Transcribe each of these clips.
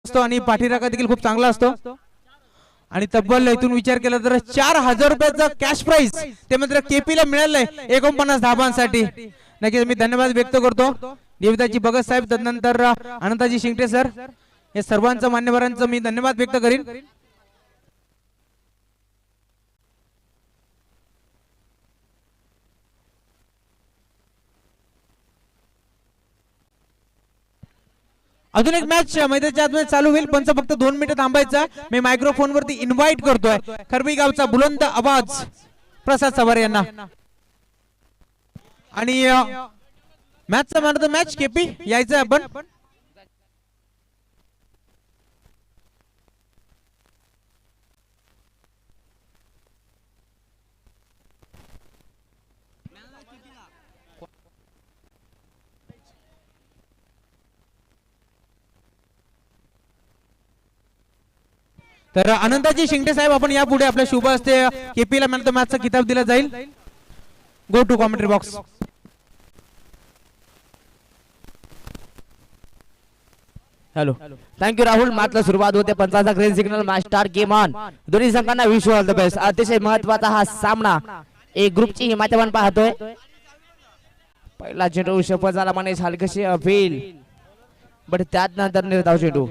असतो आणि पाठीराखा देखील खूप चांगला असतो आणि तब्बल इथून विचार केला तर 4000 रुपयाचा कॅश प्राइज ते मात्र केपी ला मिळालंय 49 धाबांसाठी। नक्कीच मी धन्यवाद व्यक्त करतो देवताजी भगत साहेब, तदनंतर अनंताजी शिंगटे सर, या सर्वांचं मान्यवरांचं मी धन्यवाद व्यक्त करीन। अजून एक मॅच मैदानाच्या आतमध्ये चालू होईल, पण फक्त 2 मिनिटं थांबायचा। मी मायक्रोफोन वरती इन्व्हाइट करतोय खरबी गावचा बुलंद आवाज प्रसाद सवार यांना आणि मॅचचा man of the match KP यायचं आपण। तर अनंताजी शिंगटे साहेब आपण यापुढे आपल्या शुभ हस्ते केपीला मॅन ऑफ द मॅचचा किताब दिला जाईल। Go to commentary box. Hello, thank you Rahul. मात्र सुरुवात होते पंचाचा green signal match start game on. दोन्ही संघांना विश ऑल द बेस्ट। अतिशय महत्त्वाचा हा सामना ए ग्रुपची हिमाचल आपण पाहतोय। पहिला चेंडू सफल झाला मनीष हलकशी अपील, बट त्यात नंतर निर्धाव चेंडू।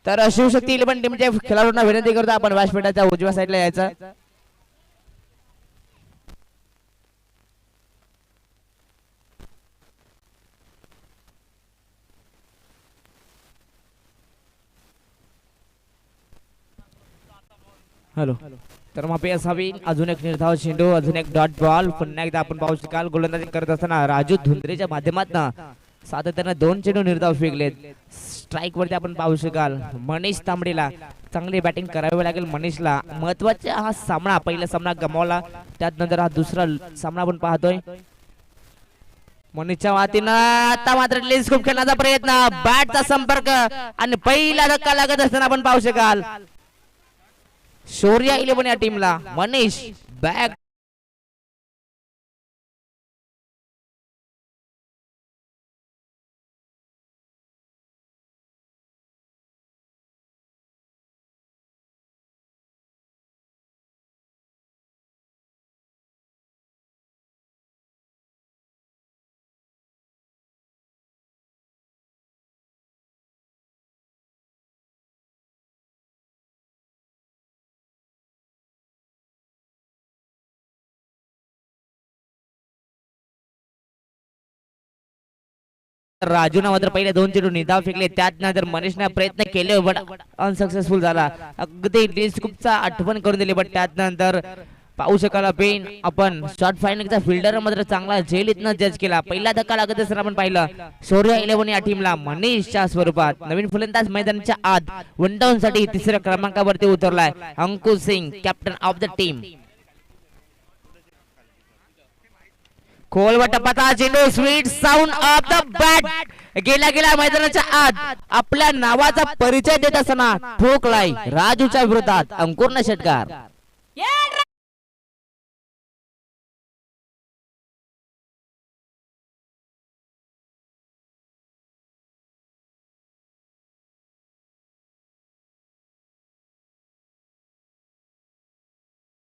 तर शिवशक्ती 11 टीमच्या खेळाडूंना विनंती करतो आपण व्यासपीठाच्या उजव्या साईडला यायचं। हॅलो, तर माफी असावी। अजून एक निर्धाव चेंडू, अजून एक डॉट बॉल। पुन्हा एकदा आपण पाहू शकाल गोलंदाजी करत असताना राजू धुंद्रेच्या माध्यमातून सातत्याने 2 चेंडू निर्धाव फेकलेत। स्ट्राइक वरती आपण पाहू शकाल मनीष तांबडेला चांगली बॅटिंग करावी लागेल। मनीषला महत्वाचा हा सामना, पहिला सामना गमावला, त्यात नंतर हा दुसरा सामना आपण पाहतोय। मनीषच्या वातीनं आता मात्र लेन्स खूप खेळण्याचा प्रयत्न, बॅटचा संपर्क आणि पहिला धक्का लागत असताना आपण पाहू शकाल शौर्य 11 या टीमला मनीष बॅक राजूने मात्र पहिले 2 चेंडू निधाव फेकले, त्यात नंतर मनीषने प्रयत्न केले बट अनसक्सेसफुल झाला। अगदी लेन्स खूपचा आठवण करून दिली, बट त्यात नंतर पाहू शकाल पेन आपण शॉर्ट फायनलचा फिल्डर मात्र चांगला झेल इथनं जज केला। पहिला धक्का लागत असताना आपण पाहिलं शौर्य 11 या टीमला मनीषच्या स्वरूपात नवीन फलंदाज मैदानाच्या आत वन डाऊन साठी तिसऱ्या क्रमांकावरती उतरलाय Ankush Singh, captain of the team. खोलवर टपाचा चेंडू, sweet sound of the bat, गेला मैदानाच्या आत आपल्या नावाचा परिचय देत असताना ठोकलाय राजूच्या विरोधात अंकुरनं षटकार।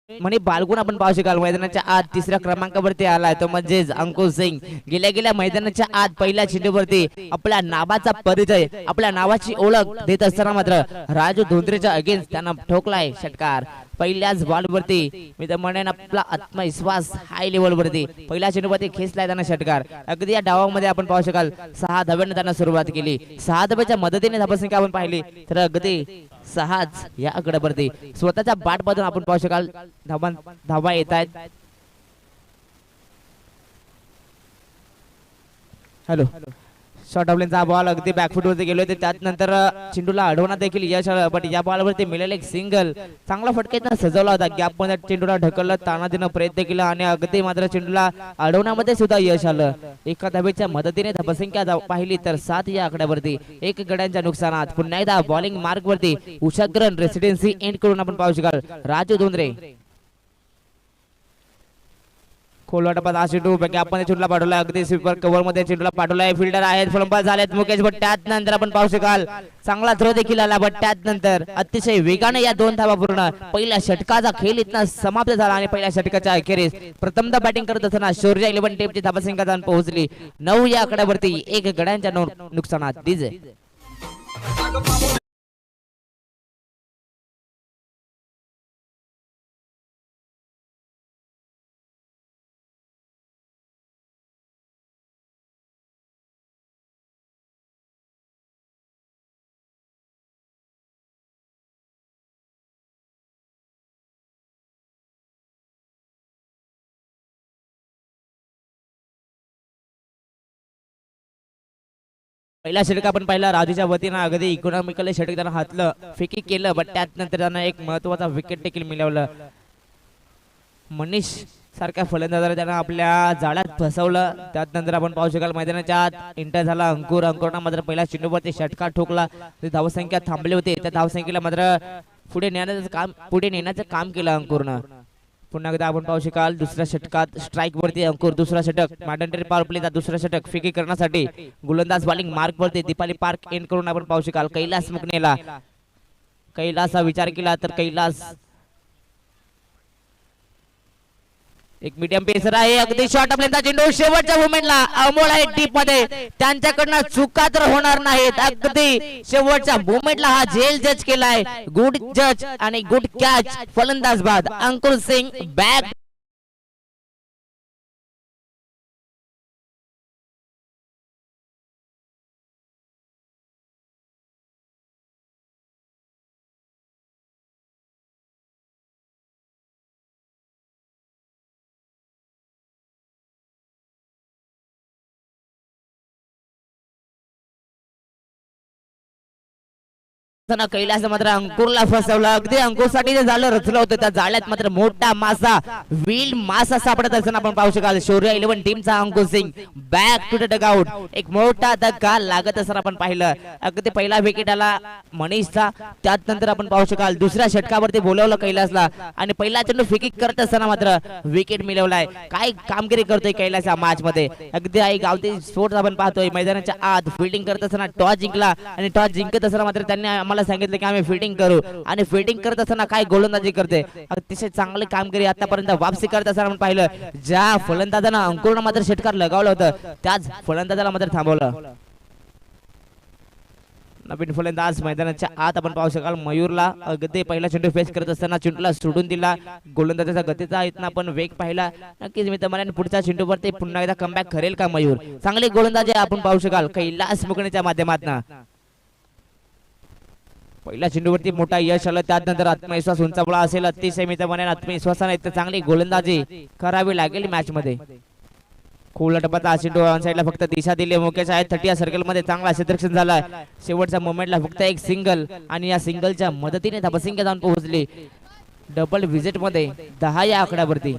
म्हणे बालगुण आपण पाहू शकाल मैदानाच्या आत तिसऱ्या क्रमांकावरती आलाय तो म्हणजेच अंकुश सिंग। गेल्या मैदानाच्या आत पहिल्या चेंडूवरती आपल्या नावाचा परिचय, आपल्या नावाची ओळख देत असताना मात्र राजू धोंद्रेच्या अगेन्स्ट त्यांना ठोकलाय षटकार। पहिल्याच बॉल वरती मी तर म्हणेन आपला आत्मविश्वास हाय लेवल वरती पहिल्या चेंडूवरती खेचलाय त्यांना षटकार। अगदी या डावामध्ये आपण पाहू शकाल 6 धाब्याने त्यांना सुरुवात केली। 6 धाब्याच्या मदतीने धावसंख्या आपण पाहिली तर अगदी 6च या आकड्यावरती स्वतःच्या बॅट मधून आपण पाहू शकाल धावा येत आहेत। हॅलो, शॉर्ट ऑफलेनचा बॉल अगदी बॅकफुट वरती गेलोय, त्यात नंतर चेंडूला अडवण्यात देखील यश आलं, बट या बॉलवरती मिळालेलं एक सिंगल चांगला फटकेतनं सजवला होता। गॅप मध्ये चेंडूला ढकललं, ताना देणं प्रयत्न केला आणि अगदी मात्र चेंडूला अडवण्यामध्ये सुद्धा यश आलं। एका धावेच्या मदतीने धावसंख्या पाहिली तर 7 या आकड्यावरती 1 गड्यांच्या नुकसानात। पुन्हा एकदा बॉलिंग मार्क वरती उषाग्रन रेसिडेन्सी एंड करून आपण पाहू शकाल राजू धोंद्रे। खोलवा टप्पा हा चेंडू पैकी आपण चेंडूला पाठवलाय अगदी स्वीपर कव्हर मध्ये चेंडूला पाठवलाय फिल्डर आहेत फलंदाज झालेत मुकेश बट त्यात नंतर आपण पाहू शकाल चांगला थ्रो देखील आला बट त्यात नंतर अतिशय वेगाने या 2 धावा पूर्ण पहिल्या षटकाचा खेळ इथं समाप्त झाला आणि पहिल्या षटकाच्या अखेरीस प्रथमदा बॅटिंग करत असताना शौर्य 11 टीमची धावसंख्या जाऊन पोहोचली 9 या आकड्यावरती 1 गड्यांच्या नुकसानात डीजे पहिला षटक आपण पाहिला राजूच्या वतीनं अगदी इकॉनॉमिकली षटक त्यांना हातलं फेकी केलं बट त्यात नंतर त्यांना एक महत्वाचा विकेट देखील मिळवलं मनीष सारख्या फलंदाजाला त्यांना आपल्या जाळ्यात फसवलं त्यात नंतर आपण पाहू शकाल मैदानाच्या आत एंटर झाला अंकुरनं मात्र पहिला चेंडूवरती षटका ठोकला धावसंख्या थांबली होती त्या धावसंख्येला मात्र पुढे नेण्याचं काम केलं अंकुरनं पुन्हा एकदा आपण पाहू शकाल दुसऱ्या षटकात स्ट्राइक वरती अंकुर दुसरा षटक मॅडंटरी पॉवर प्लेचा दुसरा षटक फेकी करण्यासाठी गोलंदाज बॉलिंग मार्क वरती दीपाली पार्क एंड करून आपण पाहू शकाल कैलास मुकनेला कैलासचा विचार केला तर कैलास एक मीडियम पेसर आहे अगदी शॉर्ट आपल्याचा चेंडू शेवटच्या मोमेंटला अमोल आहे डीप मध्ये त्यांच्याकडनं चुका तर होणार नाहीत अगदी शेवटच्या मोमेंटला हा झेल जज केलाय गुड जज आणि गुड कॅच फलंदाज बाद अंकुर सिंग बॅक कैलास मात्र अंकुरला फसवलं अगदी अंकुरसाठी जे झालं रचलं होतं त्या जाळ्यात मात्र मोठा मासा व्हील मासा सापडत असताना आपण पाहू शकाल शौर्य 11 टीमचा Ankur Singh back to the dugout एक मोठा धक्का लागत असताना आपण पाहिलं अगदी पहिला विकेट आला मनीषचा त्यात नंतर आपण पाहू शकाल दुसऱ्या षटकावरती बोलवलं कैलासला आणि पहिला चेंडू फेकी करत असताना मात्र विकेट मिळवलाय काय कामगिरी करतोय कैलास या मॅच मध्ये अगदी आई गावती स्पोर्ट्स आपण पाहतोय मैदानाच्या आत फिल्डिंग करत असताना टॉस जिंकला आणि टॉस जिंकत असताना मात्र त्यांनी आम्हाला सांगितलं की आम्ही फिल्डिंग करू आणि फिल्डिंग करत असताना काय गोलंदाजी करते अतिशय चांगली कामगिरी आतापर्यंत वापसी करत असताना आपण पाहिलं ज्या फलंदाजानं अंकुरनं मात्र षटकार लगावलं होतं त्याच फलंदाजाला मात्र थांबवलं नवीन फलंदाज मैदानाच्या आत आपण पाहू शकाल मयूरला अगदी पहिला चेंडू फेस करत असताना चेंडूला सोडून दिला गोलंदाजाचा गतीचा इथनं आपण वेग पाहिला नक्कीच मित्रांनो पुढच्या चेंडूवरती पुन्हा एकदा कमबॅक करेल का मयूर चांगले गोलंदाज आपण पाहू शकाल कैलास मुकणेच्या माध्यमातून पहिल्या चेंडूवरती मोठा यश आलं त्यानंतर आत्मविश्वास उंचावला असेल अतिशय मित्रांनो आत्मविश्वासाने इथं चांगली गोलंदाजी करावी लागेल मॅच मध्ये खोला टप्प्याचा चेंडू ऑन साइडला फक्त दिशा दिली मुकेश आहे 30 सर्कल मध्ये चांगला क्षेत्ररक्षण झाला शेवटच्या मोमेंटला फक्त एक सिंगल आणि या सिंगलच्या मदतीने धावसंख्या जाऊन पोहोचली डबल विजिट मध्ये 10 या आकड्यावरती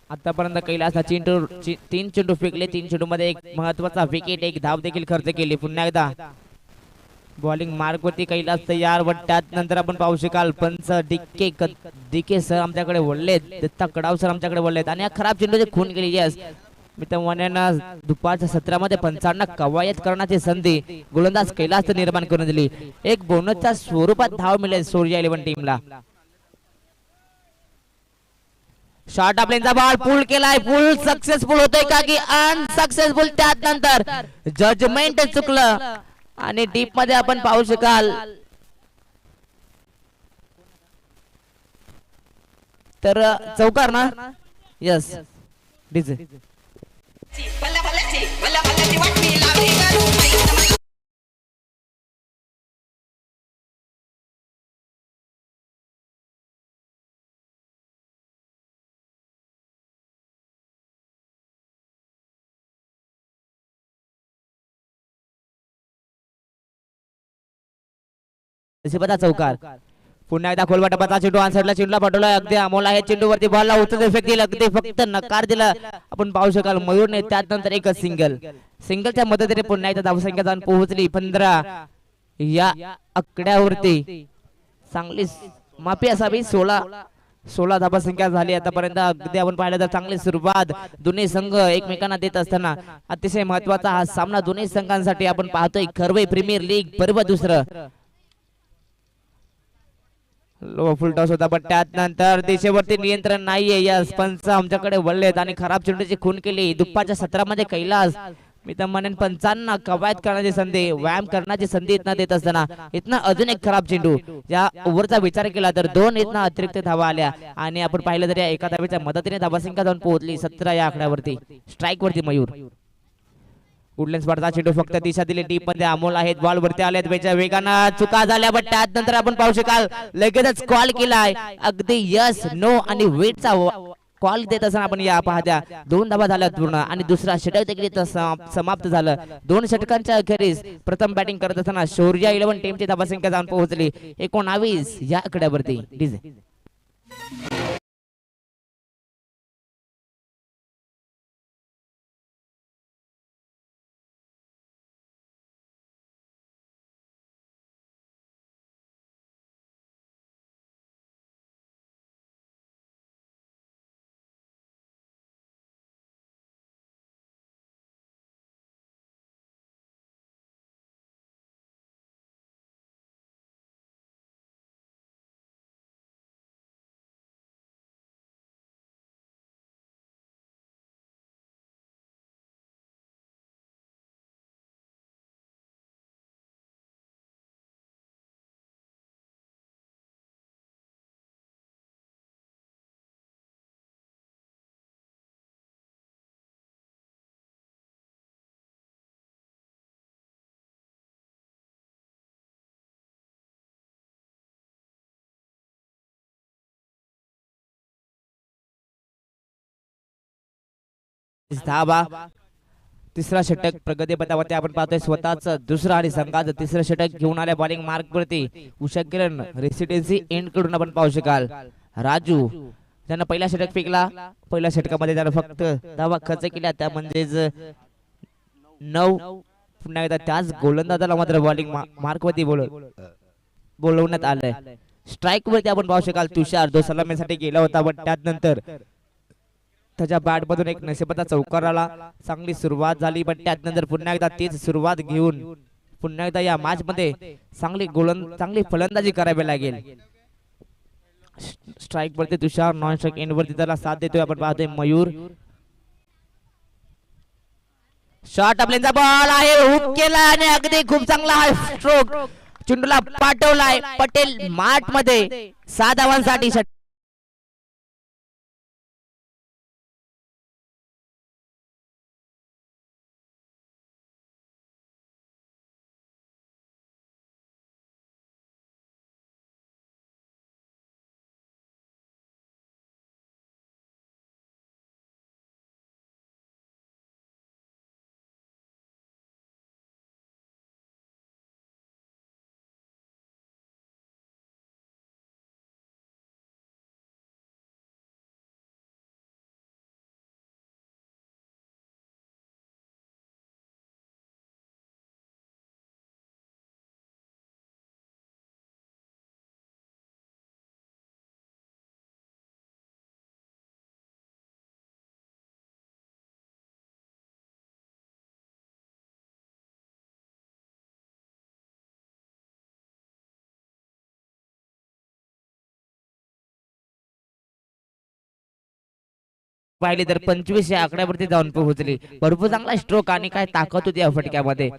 आतापर्यंत कैलासला 3 चेंडू फेकले 3 चेंडू मध्ये एक महत्वाचा विकेट एक धाव देखील खर्च केली पुन्हा एकदा बॉलिंग मार्क वरती कैलास तयार व त्यात नंतर आपण पाहू शकाल पंच डीके सर आमच्याकडे वळलेत दत्ता कडाव सर आमच्याकडे वळलेत आणि या खराब चेंडूचे खून केली यस मित्रांनो दुपारच्या सत्रामध्ये पंचांना कवायत करण्याची संधी गोलंदाज कैलास निर्माण करून दिली एक बोनसच्या स्वरूपात धाव मिळेल शौर्य 11 टीमला शॉट आपल्यांचा बॉल पुल केलाय पुल सक्सेसफुल होतोय का की अनसक्सेसफुल त्यात नंतर जजमेंट चुकलं आणि डीप मध्ये आपण पाहू शकाल तर चौकार ना यस डीजे चौकार पुन्हा एकदा खोलवा टप्प्याचा चेंडू ऑन साइडला चेंडूला पाठवला अगदी अमोल आहे चेंडूवरती बॉलला उचल इफेक्ट दिला अगदी फक्त नकार दिला आपण पाहू शकाल मयूरने त्यानंतर एक सिंगलच्या मदतीने पुन्हा एकदा धावसंख्या जाऊन पोहोचली 15 या आकड्यावरती चांगली माफी असावी. 16 धाबा संख्या झाली आतापर्यंत. अगदी आपण पाहिलं तर चांगली सुरुवात दोन्ही संघ एकमेकांना देत असताना अतिशय महत्वाचा हा सामना दोन्ही संघांसाठी आपण पाहतोय. खरवे प्रीमियर लीग पर्व दुसरं. लो फुल टॉस होता पण त्यानंतर दिशेवरती नियंत्रण नाहीये. या पंच आमच्याकडे वळलेत आणि खराब चेंडूची खून केली. दुप्पाच्या सत्रामध्ये कैलास मी तर म्हणेन पंचांना कवायत करण्याची संधी, व्यायाम करण्याची संधी इथनं देत असताना इथनं अजून एक खराब चेंडू. या ओव्हरचा विचार केला तर 2 इथनं अतिरिक्त धावा आल्या आणि आपण पाहिलं तर या एका धावेच्या मदतीने धावासंख्या जाऊन पोहोचली 17 या आकड्यावरती. स्ट्राईक वरती मयूर. वुडलँड स्पर्धा चेंडू फक्त दिशा दिली डीप मध्ये. अमोल आहेत बॉल वरती आलेत वेगानं. चुका झाल्या पण त्यानंतर आपण पाहू शकाल लगेचच कॉल केलाय. अगदी यस नो आणि वेटचा कॉल देत असताना आपण या पाहत्या 2 धावा झाल्यात पूर्ण आणि दुसरा षटक देखील समाप्त झालं. 2 षटकांच्या अखेरीस प्रथम बॅटिंग करत असताना शौर्य 11 टीमची धावा संख्या जाऊन पोहोचली 19 या आकड्यावरती. डीजे धावा. तिसरा षटक प्रगती पथावरती आपण पाहतोय. स्वतःच दुसरा आणि संघाचं तिसरं षटक घेऊन आल्या बॉलिंग मार्क वरती उषा किरण रेसिडेन्सी एंड कडून आपण पाहू शकाल. राजू त्यानं पहिला षटक फेकला. पहिल्या षटकामध्ये त्यानं फक्त धावा खर्च केल्या त्या म्हणजेच 9. पुन्हा एकदा त्याच गोलंदाजाला मात्र बॉलिंग मार्क वरती बोलवण्यात आलंय. स्ट्राईक वरती आपण पाहू शकाल तुषार जो सलामीसाठी गेला होता पण त्यानंतर त्याच्या बॅट मधून एक नशिबाचा चौकार आला. चांगली सुरुवात झाली पण त्यानंतर पुन्हा एकदा तीच सुरुवात घेऊन पुन्हा एकदा या मॅच मध्ये चांगली फलंदाजी करावी लागेल. स्ट्राईक वरती तुषार, नॉन स्ट्राईक एंड वरती त्याला साथ देतोय आपण पाहतोय मयूर. शॉट आपल्याचा बॉल आहे हुक केला आणि अगदी खूप चांगला हा स्ट्रोक चेंडूला पाठवलाय पटेल माठ मध्ये 6 धावांसाठी. पाहिली तर 25 या आकड्यावरती जाऊन पोहोचली. भरपूर चांगला स्ट्रोक आणि काय ताकद होती या फटक्यामध्ये.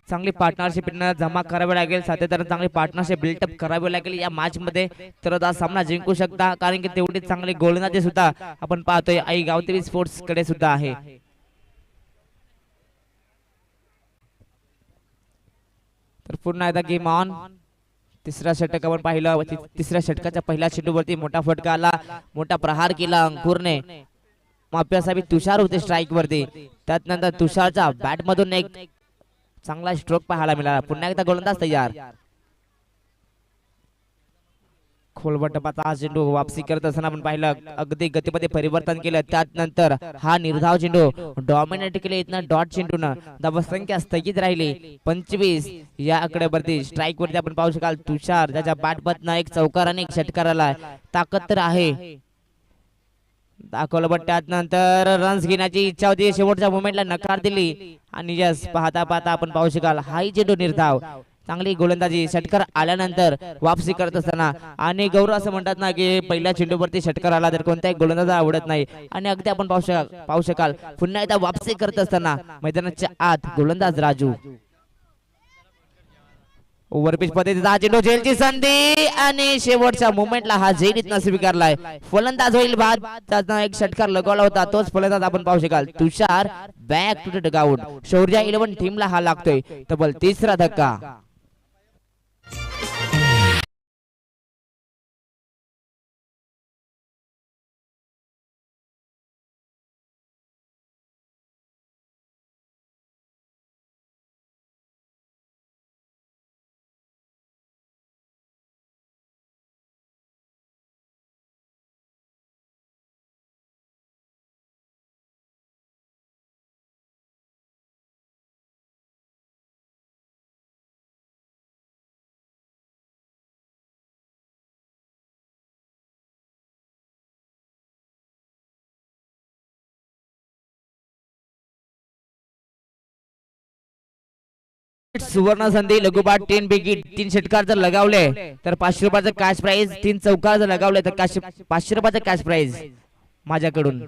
चांगली पार्टनरशिप जमा करावी लागेल. साथीदार चांगली पार्टनरशिप बिल्टअप करावी लागेल या मॅच मध्ये तर हा सामना जिंकू शकता. कारण की तेवढी चांगली गोलंदाजी सुद्धा आपण पाहतोय आई गावदेवी स्पोर्ट्स कडे सुद्धा आहे. तर पुन्हा एकदा गेम ऑन. तिसरा षटक आपण पाहिलं. तिसऱ्या षटकाच्या पहिल्या चेंडूवरती मोठा फटका आला. मोठा प्रहार केला अंकुरने. माफी असावी तुषार होते स्ट्राईक वरती. त्यानंतर तुषारच्या बॅट मधून एक चांगला स्ट्रोक पाहायला मिळाला. पुन्हा एकदा गोलंदाज तयार. खोलवर टप्पाचा हा चेंडू वापसी करत असताना आपण पाहिलं अगदी गतीमध्ये परिवर्तन केलं. त्यानंतर हा निर्धाव चेंडू डॉमिनेट केले. इथनं डॉट चेंडूनं धावसंख्या स्थगित राहिली 25 या आकड्यावरती. स्ट्राईक वरती आपण पाहू शकाल तुषार ज्याच्या बॅटमधनं एक चौकार आणि एक षटकार आला. ताकद तर आहे दाखवलं, पण त्यानंतर रन्स घेण्याची इच्छा होती. शेवटच्या मोमेंटला नकार दिली आणि यस पाहता पाहता आपण पाहू शकाल हाही चेंडू निर्धाव. चांगली गोलंदाजी. षटकार आल्यानंतर वापसी करत असताना आणि गौरव असं म्हणतात ना की पहिल्या चेंडूवरती षटकार आला तर कोणत्याही गोलंदाज आवडत नाही आणि अगदी आपण पाहू शकाल पुन्हा एकदा वापसी करत असताना मैदानाच्या आत गोलंदाज राजू. ओव्हरपिच पद्धतीचा हा चेंडू झेलची संधी आणि शेवटच्या मोमेंटला हा झेल इथनं स्वीकारलाय. फलंदाज होईल बाद. त्याचा एक षटकार लगवला होता तोच फलंदाज आपण पाहू शकाल Tushar. Back to the dugout. Shaurya 11 टीमला हा लागतोय तब्बल तिसरा धक्का. सुवर्ण संधी लगोपाठ 10 पैकी 3 षटकार जर लगावले तर 500 रुपयाचं कॅश प्राइज. 3 चौकार जर लगावले तर 500 रुपयाचं कॅश प्राइज माझ्याकडून.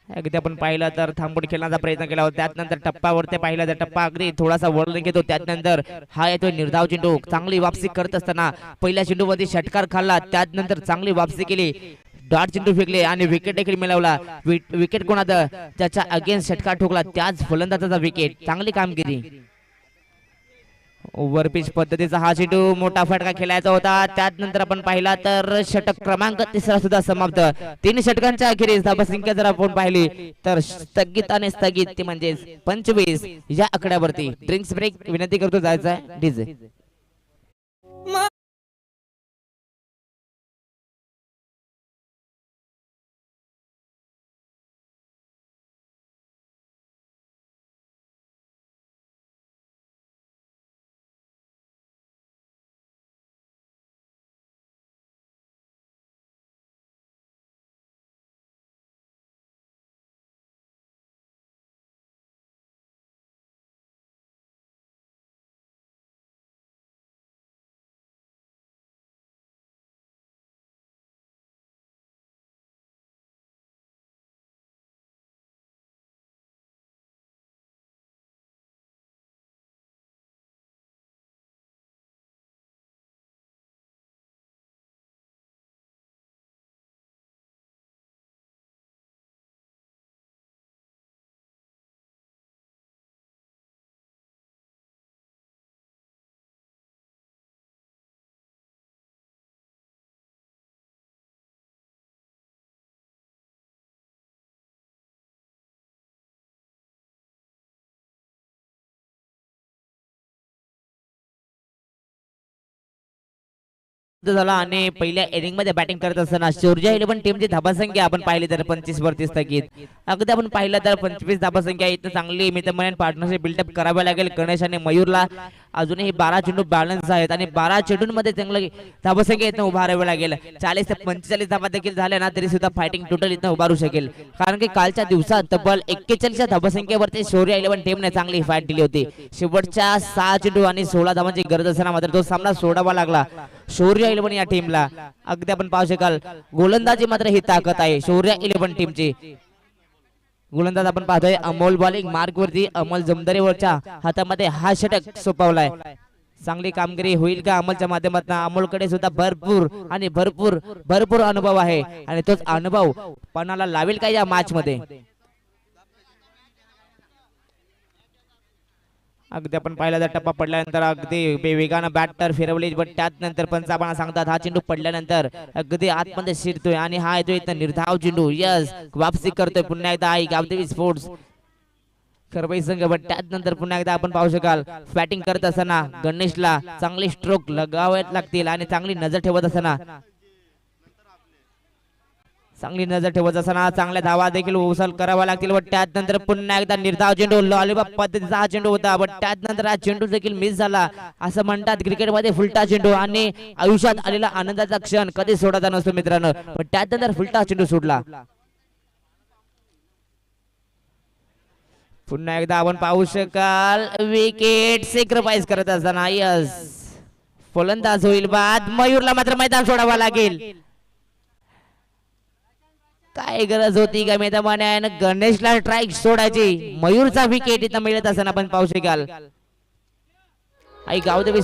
अगदी आपण पाहिलं तर थांबून खेळण्याचा प्रयत्न केला होता. त्यानंतर टप्प्यावरती पाहिलं तर टप्पा अगदी थोडासा वळून घेतो. त्यानंतर हा येतो निर्धाव चेंडू. चांगली वापसी करत असताना पहिल्या चेंडूवरती षटकार खाल्ला. त्यानंतर चांगली वापसी केली. डॉट चेंडू फेकले आणि विकेट देखील मिळवला. विकेट कोणाचं त्याच्या अगेन्स्ट षटकार ठोकला त्याच फलंदाजाचा विकेट. चांगली कामगिरी. ओव्हरपिच पद्धतीचा हा चेंडू मोठा फटका खेळायचा होता. त्यानंतर आपण पाहिला तर षटक क्रमांक 3 सुद्धा समाप्त. 3 षटकांच्या अखेरीस धावसंख्या जर आपण पाहिली तर स्थगित आणि स्थगित ते म्हणजेच 25 या आकड्यावरती. ड्रिंक्स ब्रेक विनंती करतो जायचा आहे डीजे. झाला आणि पहिल्या इनिंग मध्ये बॅटिंग करत असताना शौर्य 11 टीमची धावसंख्या आपण पाहिली तर 25 वरती स्थगित. अगदी आपण पाहिलं तर 25 धावसंख्या इथं चांगली मित्रमंडळ पार्टनरशिप बिल्डअप करावे लागेल. गणेश आणि मयूरला अजूनही 12 चेंडू बॅलन्स आहेत आणि 12 चेंडूंमध्ये चांगलं धावसंख्या इथं उभारावी लागेल. 40 ते 45 धावा देखील झाल्या ना तरी सुद्धा फायटिंग टोटल इथं उभारू शकेल. कारण की कालच्या दिवसात तब्बल 41 धावसंख्येवरती शौर्य 11 टीमने चांगली फाईट दिली होती. शेवटच्या 6 चेंडू आणि 16 धावांची गरज असताना मात्र तो सामना सोडावा लागला शौर्य 11 या टीमला. अगदी आपण पाहू शकाल गोलंदाजी मात्र ही ताकद आहे शौर्य 11 टीमची. गोलंदाज आपण पाहतोय अमोल बॉलिंग मार्क वरती. अमोल जमदारीवरच्या हातामध्ये हा षटक सोपवलाय. चांगली कामगिरी होईल का अमोलच्या माध्यमातून. अमोलकडे सुद्धा भरपूर अनुभव आहे आणि तोच अनुभव पणाला लावेल का या मॅच मध्ये. अगदी आपण पाहिला तर टप्पा पडल्यानंतर अगदी वेगानं बॅटर फिरवली पण त्यानंतर पंच आपण सांगतात हा चेंडू पडल्यानंतर अगदी आतमध्ये शिरतोय आणि हा येतोय इथं निर्धाव चेंडू. यस वापसी करतोय पुन्हा एकदा आई गावदेवी स्पोर्ट्स. खरबाई संघ, पण त्यानंतर पुन्हा एकदा आपण पाहू शकाल बॅटिंग करत असताना गणेशला चांगले स्ट्रोक लगावायला लागतील आणि चांगली नजर ठेवत असताना चांगल्या धावा देखील उचल करावा लागतील व त्यानंतर पुन्हा एकदा निर्धाव चेंडू लॉलीपॉप पद्धतीचा हा चेंडू होता, पण त्यानंतर हा चेंडू देखील मिस झाला. असं म्हणतात क्रिकेटमध्ये फुलटा चेंडू आणि आयुष्यात आलेला आनंदाचा क्षण कधी सोडायचा नसतो मित्रांनो, पण त्यानंतर फुलटा चेंडू सुटला. पुन्हा एकदा आपण पाहू शकाल विकेट सॅक्रिफाईस करत असताना यस फलंदाज होईल बाद. मयूरला मात्र मैदान सोडावा लागेल. काय गरज होती का मैदानाने गणेशला स्ट्राईक सोडायची. मयूरचा विकेट इथं मिळत असताना आपण पाहू शकाल आई गावदेवी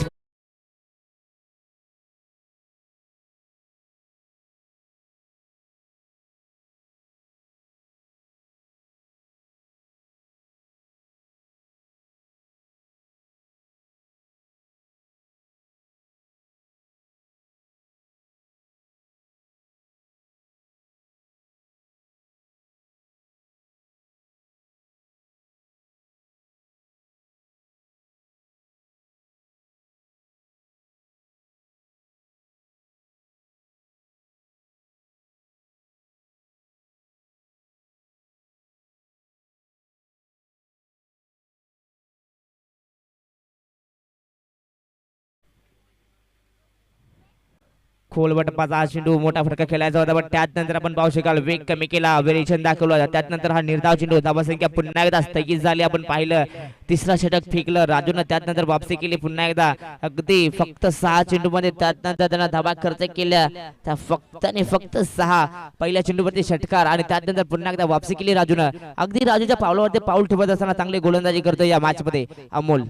खोलवटपाचा हा चेंडू मोठा फटका खेळायचा होता, पण त्यानंतर आपण पाहू शकाल वेग कमी केला, व्हेरिएशन दाखवलं. त्यानंतर हा निर्धाव चेंडू धावसंख्या पुन्हा एकदा स्थगित झाली. आपण पाहिलं तिसरा षटक फेकलं राजून, त्यानंतर वापसी केली पुन्हा एकदा अगदी फक्त 6 चेंडू मध्ये. त्यानंतर त्यांना धावा खर्च केल्या त्या फक्त आणि फक्त 6. पहिल्या चेंडूवरती षटकार आणि त्यानंतर पुन्हा एकदा वापसी केली राजून. अगदी राजूच्या पावलावरती पाऊल ठेवत असताना चांगली गोलंदाजी करतो या मॅच मध्ये अमोल.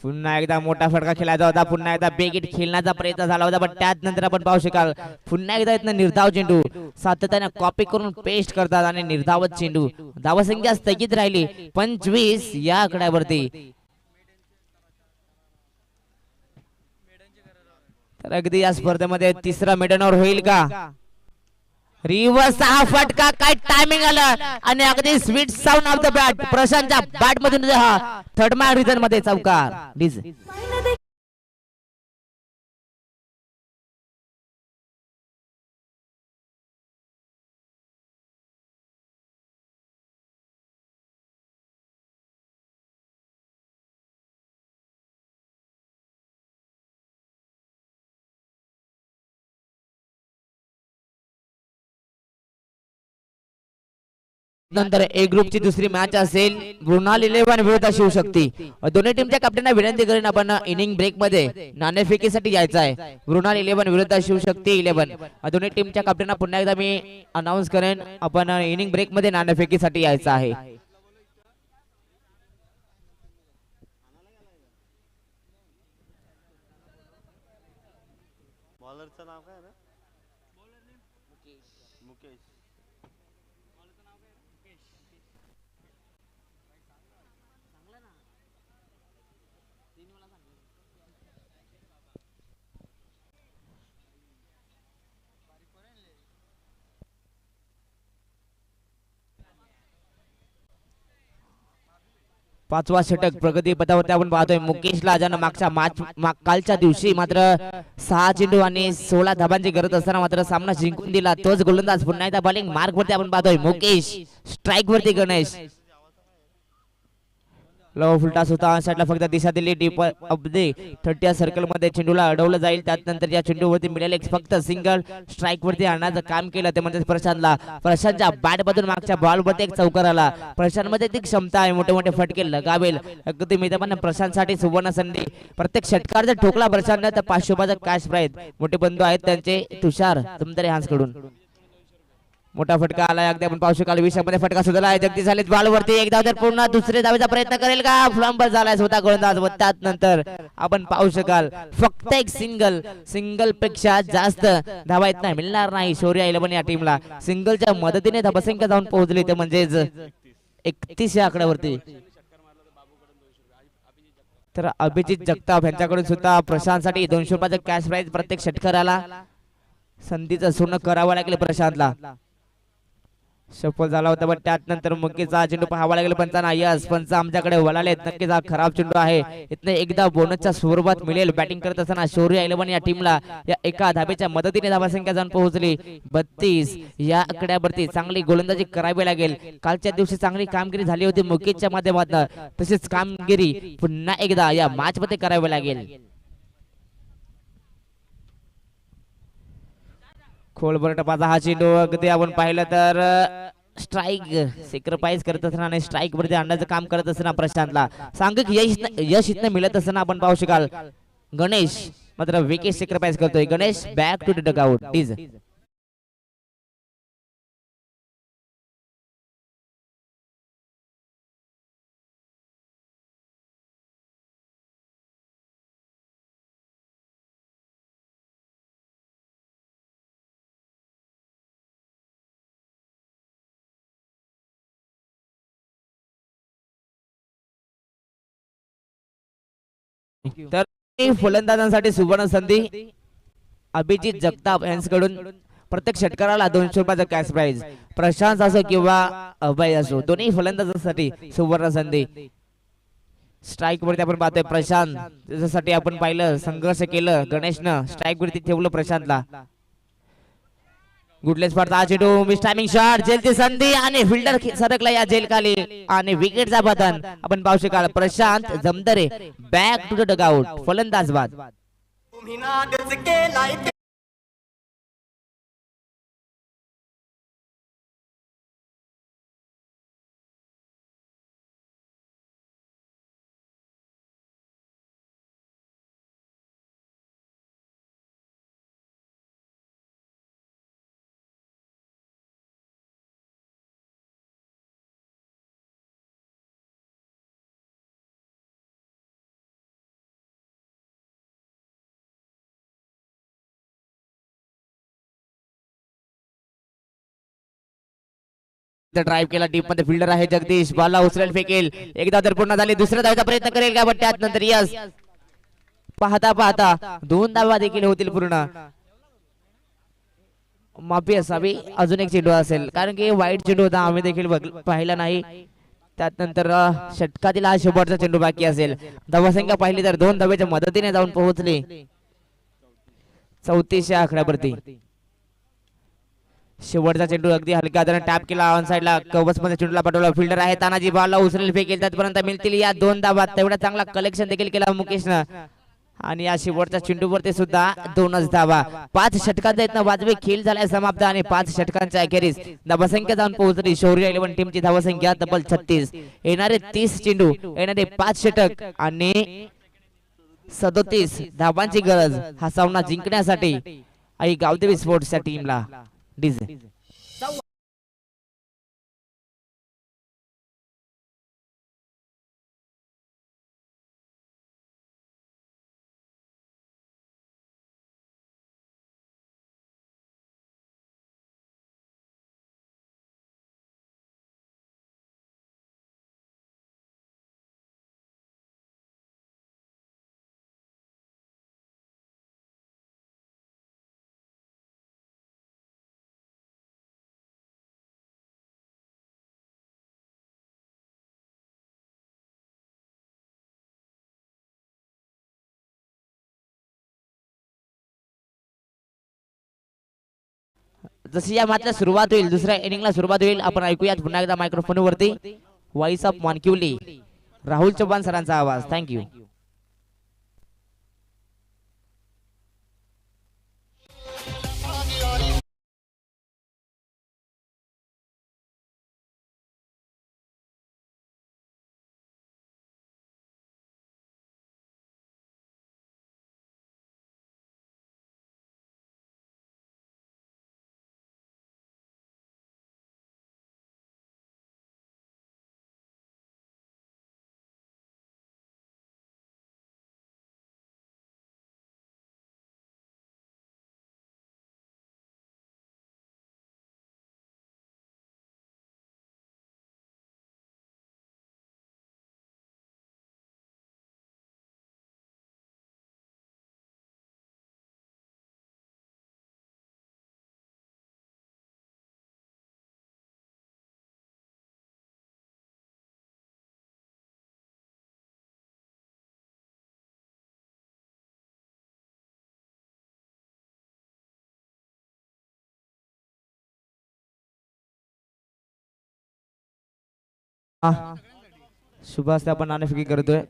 पुन्हा एकदा मोठा फटका खेळायचा होता, पुन्हा एकदा बेगीट खेळण्याचा प्रयत्न झाला होता, पण त्यानंतर आपण पाहू शकाल पुन्हा एकदा इथनं निर्धाव चेंडू सातत्याने कॉपी करून पेस्ट करतात आणि निर्धावत चेंडू. धावसंख्या स्थगित राहिली 25 या आकड्यावरती. तर अगदी या स्पर्धेमध्ये तिसरा मेडनवर होईल का. रिव्हर्स हा फटका काय टायमिंग आलं आणि अगदी sweet sound of the bat प्रशांतच्या बॅट मधून हा थर्ड मॅन रिझन मध्ये चौकार. नंतर ए ग्रुपची दुसरी मॅच असेल मृणाल 11 विरुद्ध शिवशक्ती. दोन्ही टीमच्या कॅप्टनना विनंती करेन आपण इनिंग ब्रेक मध्ये नाणेफेकीसाठी यायचं आहे. मृणाल 11 विरुद्ध शिवशक्ती 11. दोन्ही टीमच्या कॅप्टनना पुन्हा एकदा मी अनाउन्स करेन आपण इनिंग ब्रेक मध्ये नाणेफेकीसाठी यायचं आहे. बॉलरचं नाव काय रे. मुकेश. 5वा षटक प्रगती पथावरती आपण पाहतोय मुकेशला ज्यानं मागच्या कालच्या दिवशी मात्र 6 चेंडू आणि 16 धाबांची गरज असताना मात्र सामना जिंकून दिला. तोच गोलंदाज पुन्हा एकदा बॉलिंग मार्क वरती आपण पाहतोय मुकेश. स्ट्राईक वरती गणेश. लो फुलटा होता साईडला फक्त दिशा दिली डीप अब्दे 30 सर्कल मध्ये चेंडूला अडवलं जाईल. त्यानंतर या चेंडूवरती मिळाले फक्त सिंगल स्ट्राईक वरती आणण्याचं काम केलं ते म्हणजे प्रशांतच्या बॅट मधून मागच्या बॉल वरती एक चौकार आला. प्रशांत मध्ये ती क्षमता आहे मोठे मोठे फटके लगावेल. अगदी मैदानात प्रशांत साठी सुवर्ण संधी. प्रत्येक षटकार जर ठोकला प्रशांतने तर 500 रुपयाचा कॅश प्राइज. मोठे बंधू आहेत त्यांचे तुषार तुमतरे हान्स कडून मोठा फटका आलाय. अगदी आपण पाहू शकाल 20 मध्ये फटका सुद्धा आहे. जगदीश झाले बॉल वरती एक धाव तर पूर्ण दुसरे धावेचा प्रयत्न करेल का फ्लंबर झालाय स्वतः गोलंदाज. व त्यानंतर आपण पाहू शकाल फक्त एक सिंगल पेक्षा जास्त धावा येत नाही मिळणार नाही शौर्य 11 या टीमला. सिंगलच्या मदतीने धावसंख्या जाऊन पोहोचली ते म्हणजेच 31 या आकड्यावरती. तर अभिजित जगताप यांच्याकडून सुद्धा प्रशांतसाठी 200 रुपयाचा कॅश प्राइज प्रत्येक षटकाराला संधीचं सोनं करावं लागेल प्रशांतला. सफल झाला होता पण त्यानंतर मुकेचा चेंडू पाहावा लागेल पंचांना. यस पंच आमच्याकडे वळालेत. नक्कीच हा खराब चेंडू आहे. इथनं एकदा बोनसच्या स्वरूपात मिळेल. बॅटिंग करत असताना शौर्य 11 या टीमला या एका धाब्याच्या मदतीने धावासंख्या जाऊन पोहोचली 32. या आकड्यावरती चांगली गोलंदाजी करावी लागेल. कालच्या दिवशी चांगली कामगिरी झाली होती मुकेशच्या माध्यमातून. तशीच कामगिरी पुन्हा एकदा या मॅच मध्ये करावी लागेल. खोलवर टपाचा हा चेंडू अगदी आपण पाहिलं तर स्ट्राईक सेक्रिफाईस करत असताना आणि स्ट्राईक वरती आणण्याचं काम करत असताना प्रशांतला सांघिक यश इथनं मिळत असताना आपण पाहू शकाल. गणेश मात्र विकेट सेक्रिफाईस करतोय. Ganesh back to the dugout please. तर फलंदाजांसाठी सुवर्ण संधी. अभिजित जगताप यांच्याकडून प्रत्येक षटकाराला 200 रुपयाचा कॅश प्राइज. प्रशांत असो किंवा अभय असो दोन्ही फलंदाजांसाठी सुवर्ण संधी. स्ट्राईक वरती आपण पाहतोय प्रशांत त्याच्यासाठी आपण पाहिलं संघर्ष केलं. गणेशनं स्ट्राईक वरती ठेवलं प्रशांतला. गुडलेस पडता चेंडू मिस टायमिंग शॉट. जेलची संधी आणि फिल्डर सरकला या जेल खाली आणि विकेटचा बदन आपण पाहू शकाल. Prashant Jamdare back to the dugout फलंदाज बाद. ड्राईव्ह केला डीप मध्ये फिल्डर आहे जगदीश. बॉलला उचलेल फेकेल. एकदा तर पूर्ण झाली. दुसऱ्या धावाचा प्रयत्न करेल का? पण त्यानंतर यस पाहता पाहता 2 धावा देखील होतील पूर्ण. माफी असावी अजून एक चेंडू असेल कारण की वाईट चेंडू होता आम्ही देखील पाहिला नाही. त्यानंतर षटकातील हा शेवटचा चेंडू बाकी असेल. धावासंख्या पाहिली तर 2 धावेच्या मदतीने जाऊन पोहोचली 34 आकड्यावरती. शेवटचा चेंडू अगदी हलक्या हाताने टॅप केला. ऑन साइडला कव्हर्स मध्ये चेंडूला पाठवला. फिल्डर आहे तानाजी. बॉलला उचलेल फेकेल. त्यापर्यंत मिळतील या 2 धावा. तेवढा चांगला कलेक्शन देखील केला मुकेशनं आणि या शेवटच्या चेंडूवरती सुद्धा 2च धावा. 5 षटकांचा इथनं वाजवी खेळ झालाय समाप्त आणि 5 षटकांच्या अखेरीस धावासंख्या जाऊन पोहोचली शौर्य 11 टीमची धावासंख्या तब्बल 36. येणारे 30 चेंडू येणारे 5 षटक आणि 37 धावांची गरज हा सामना जिंकण्यासाठी आई गावदेवी स्पोर्ट्सच्या टीमला. डीजे जशी या मॅचला सुरुवात होईल दुसऱ्या इनिंगला सुरुवात होईल आपण ऐकूयात पुन्हा एकदा मायक्रोफोन वरती व्हॉइस ऑफ मानकिवली राहुल चव्हाण सरांचा आवाज. थँक्यू. शुभ असते आपण नाणेफेकी करतोय.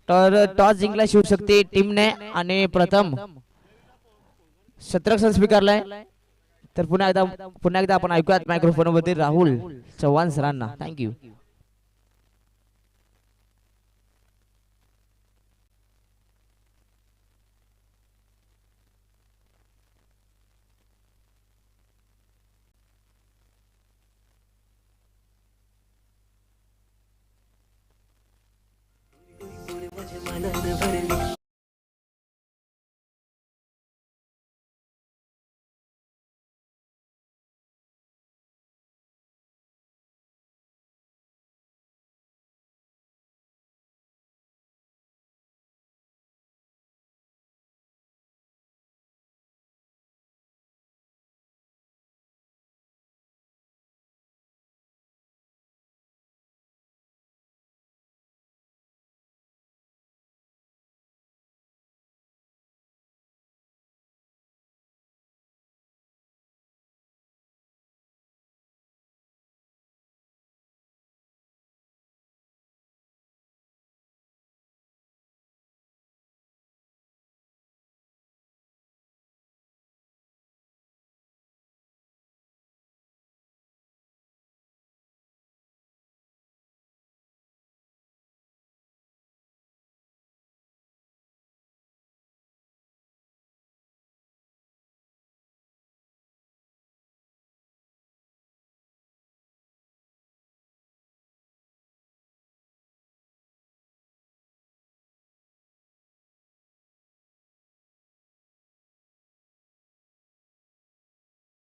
तर टॉस जिंकला शिवशक्ती टीमने आणि प्रथम शतरक्षण स्वीकारलाय. तर पुन्हा एकदा आपण ऐकूयात मायक्रोफोन वरती राहुल चव्हाण सरांना. थँक्यू.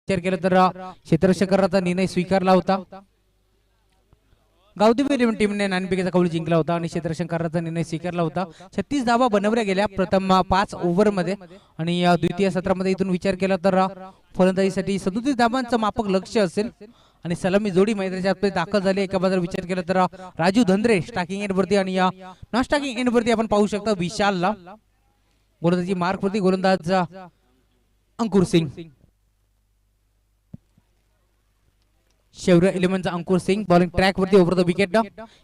विचार केला तर क्षेत्ररक्षकाचा निर्णय स्वीकारला होता. गावदेवी इलेव्हन टीमने नाणेफेकीचा कौल जिंकला होता आणि क्षेत्ररक्षकाचा निर्णय स्वीकारला होता. 36 धावा बनवल्या गेल्या प्रथम 5 ओव्हर मध्ये आणि द्वितीय सत्रामध्ये इथून विचार केला तर फलंदाजीसाठी 37 धावांचं मापक लक्ष असेल आणि सलामी जोडी मैदानाच्या आतमध्ये दाखल झाली. एका बाजूला विचार केला तर राजू धंद्रे स्टार्टिंग एंड वरती आणि नॉन स्टार्टिंग एंड वरती आपण पाहू शकता विशालला. गोलंदाजी मार्क वरती गोलंदाज अंकुर सिंग. शौर्य इलेव्हनचा अंकुर सिंग बॉलिंग ट्रॅक वरती ओव्हर द विकेट.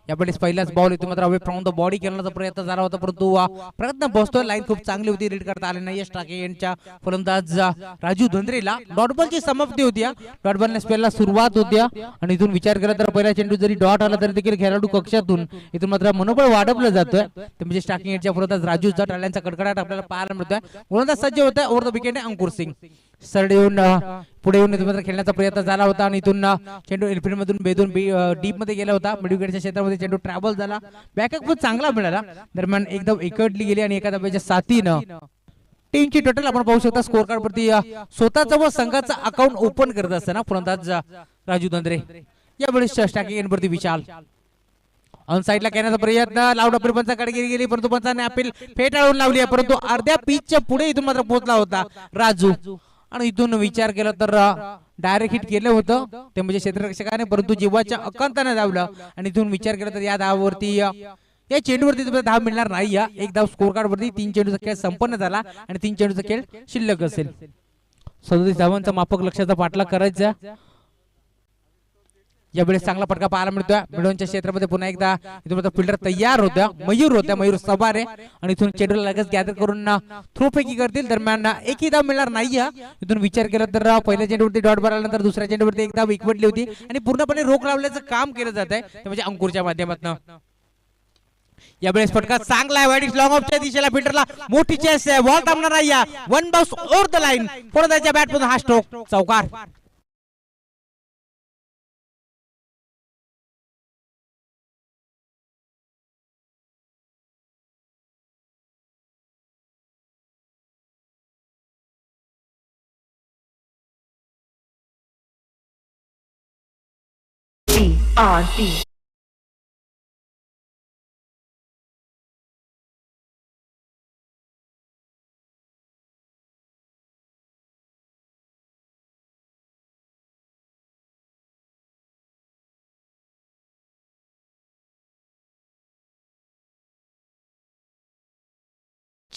यावेळेस पहिलाच बॉल येतो मात्र अवे फ्रॉम द बॉडी करण्याचा प्रयत्न झाला होता परंतु प्रयत्न बसतोय. लाईन खूप चांगली होती, रीड करता आले नाही. स्टार्टिंगच्या फलंदाज राजू धंद्रेला डॉट बॉलची समाप्ती होती. डॉट बॉलने स्पेलला सुरुवात होती आणि इथून विचार केला तर पहिला चेंडू जरी डॉट आला तरी देखील खेळाडू कक्षातून इथून मात्र मनोबळ वाढवलं जातोय. ते म्हणजे स्टार्टिंगच्या फलंदाज राजूचा टाळ्यांचा कडकडाट आपल्याला पाहायला मिळतोय. गोलंदाज सज्ज होत आहे ओव्हर द विकेट अंकुर सिंग. सरड येऊन पुढे येऊन मात्र खेळण्याचा प्रयत्न झाला होता आणि इथून चेंडू एलफील्ड मधून बेदून डीप मध्ये गेला होता. मिड विकेटच्या क्षेत्रामध्ये चेंडू ट्रॅव्हल झाला. बॅकअप खूप चांगला मिळाला. दरम्यान एकदम एकटली गेली आणि एका धाब्याच्या साथीनं टीमची टोटल आपण पाहू शकता स्कोर कार्ड वरती स्वतःचा व संघाचा अकाउंट ओपन करत असताना फलंदाज राजू धंद्रे. यावेळेस स्टार्टिंग एंड वरती विशाल ऑन साइडला करण्याचा प्रयत्न लावला पंचाकडे गेली परंतु पंचाने अपील फेटाळून लावली आहे परंतु अर्ध्या पिचच्या पुढे इथून मात्र पोहोचला होता राजू आणि इथून विचार केला तर डायरेक्ट हिट केलं होतं ते म्हणजे क्षेत्ररक्षकाने परंतु जीवाच्या अकांताने धावलं आणि इथून विचार केला तर या धावावरती या चेंडूवरती तुम्हाला धाव मिळणार नाही. एक धाव स्कोर कार्ड वरती 3 चेंडूचा खेळ संपन्न झाला आणि 3 चेंडूचा खेळ शिल्लक असेल. 37 धावांचा मापक लक्षाचा पाठलाग करायचा. यावेळेस चांगला फटका पाहायला मिळतोय मिडोनच्या क्षेत्रामध्ये. पुन्हा एकदा इथून फिल्डर तयार होत्या मयूर सवारे आणि इथून चेंडूला लगेच गॅदर करून थ्रो फेकी करतील. दरम्यान एकही धाव मिळणार नाही. इथून विचार केला तर पहिल्या चेंडूवरती डॉट बार आल्यानंतर दुसऱ्या चेंडूवरती एक धाव एकवटली होती आणि पूर्णपणे रोख लावल्याचं काम केलं जात आहे ते म्हणजे अंकुरच्या माध्यमातून. यावेळेस फटका चांगला आहे वाईट लॉंग ऑफच्या दिशेला फिल्डरला मोठी चेस आहे. बॉल थांबणार नाही. One bounce over the line फलंदाजाच्या बॅट मधून हा स्ट्रोक चौकार. RC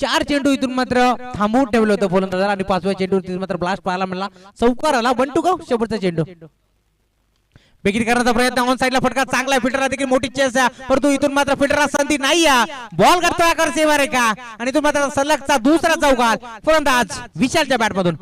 4 चेंडू इथून मात्र थांबवून ठेवलं होतं फलंदाजाला आणि 5व्या चेंडूवर तिथून मात्र ब्लास्ट पाहायला मिळाला. चौकार आला. 1 to go शेवटचा चेंडू. बेगीन करण्याचा प्रयत्न ऑन साइडला फटका चांगला फिल्डरला देखील मोठी चेस आहे परंतु इथून मात्र फिल्डरला संधी नाही आहे. बॉल करतोय आकार सेवा रे का आणि इथून मात्र सलगचा दुसरा चौकार फलंदाज विशालच्या बॅट मधून.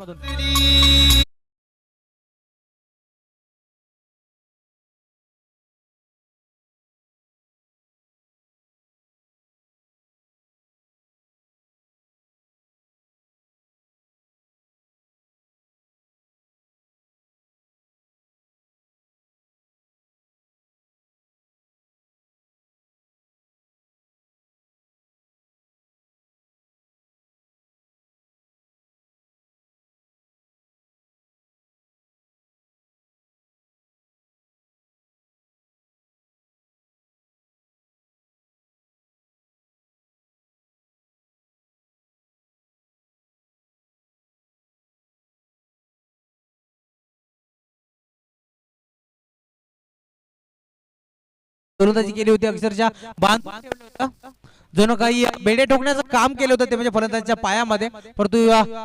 गोलंदाजी केली होती अक्षरशः बांधून ठेवलं होतं. जणू काही बेडे ठोकण्याचं काम केलं होतं ते म्हणजे फलंदाजाच्या पायामध्ये परंतु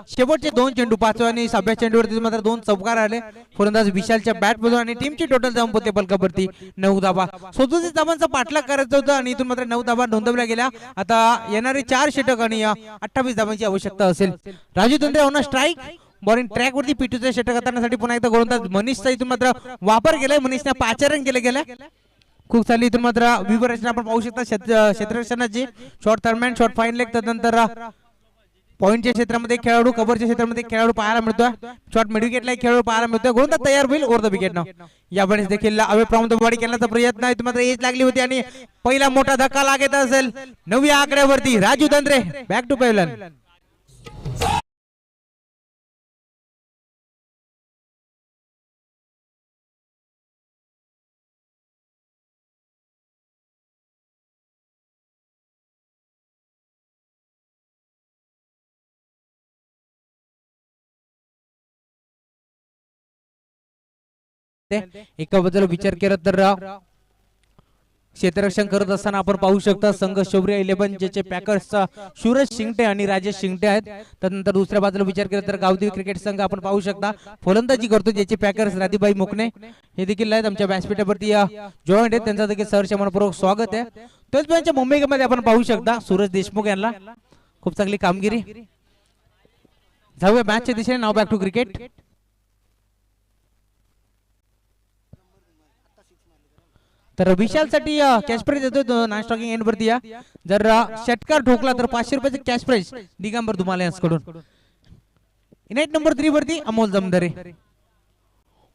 शेवटचे 2 चेंडू 5व्या आणि 6व्या चेंडूवरती मात्र 2 चौकार आले फलंदाज विशालच्या बॅट मधून आणि टीमची टोटल धावा होते बलकावरती 9 धावा. 37 धावांचा पाठलाग करायचा होता आणि इथून मात्र 9 धावा नोंदवल्या गेल्या. आता येणारे 4 षटक आणि 28 धावांची आवश्यकता असेल. राजू तंत्रे ऑन स्ट्राईक बॉलिंग ट्रॅक वरती पिटूचे षटक करण्यासाठी पुन्हा एकदा गोलंदाज मनीषचा इथून मात्र वापर केलाय. मनीषने पाचारण केले खूप चालली इथून मात्र विवरचना आपण पाहू शकता क्षेत्ररक्षणाची short third man short fine leg त्यानंतर पॉइंटच्या क्षेत्रामध्ये खेळाडू कव्हरच्या क्षेत्रामध्ये खेळाडू पाहायला मिळतोय. शॉर्ट मिड विकेटला खेळाडू पाहायला मिळतोय. गोलंदाज तयार होईल ओव्हर द विकेट नाव. यावेळेस देखील अवे फ्रॉम द बॉडी करण्याचा प्रयत्न आहे मात्र एज लागली होती आणि पहिला मोठा धक्का लागत असेल 9व्या आकड्यावरती. राजू तंत्रे बॅक टू पेव्हलन. एका बद्दल विचार केला तर क्षेत्ररक्षण करत असताना आपण पाहू शकता संघ शौर्य 11 ज्याचे पॅकर्सचा सूरज शिंगटे आणि राजेश शिंगटे आहेत. त्यानंतर दुसऱ्या बाजूला विचार केला तर गावदेवी क्रिकेट संघ आपण पाहू शकता फलंदाजी करतो ज्याचे पॅकर्स राधीबाई मुकणे हे देखील आहेत आमच्या व्यासपीठावरती जॉईंट आहेत. त्यांचं देखील सहर्ष मनपूर्वक स्वागत आहे. त्याच मुंबईमध्ये आपण पाहू शकता सूरज देशमुख यांना खूप चांगली कामगिरी. जाऊया मॅचच्या दिशेने नाव बॅक टू क्रिकेट. तर विशालसाठी कॅश प्राइज येतोय नॉन स्टॉकिंग एंड वरती जर षटकार ठोकला तर 500 रुपयाचे कॅश प्राइज दिगंबर धुमाले यांच्याकडून. इनाईट नंबर 3 वरती अमोल जमदरे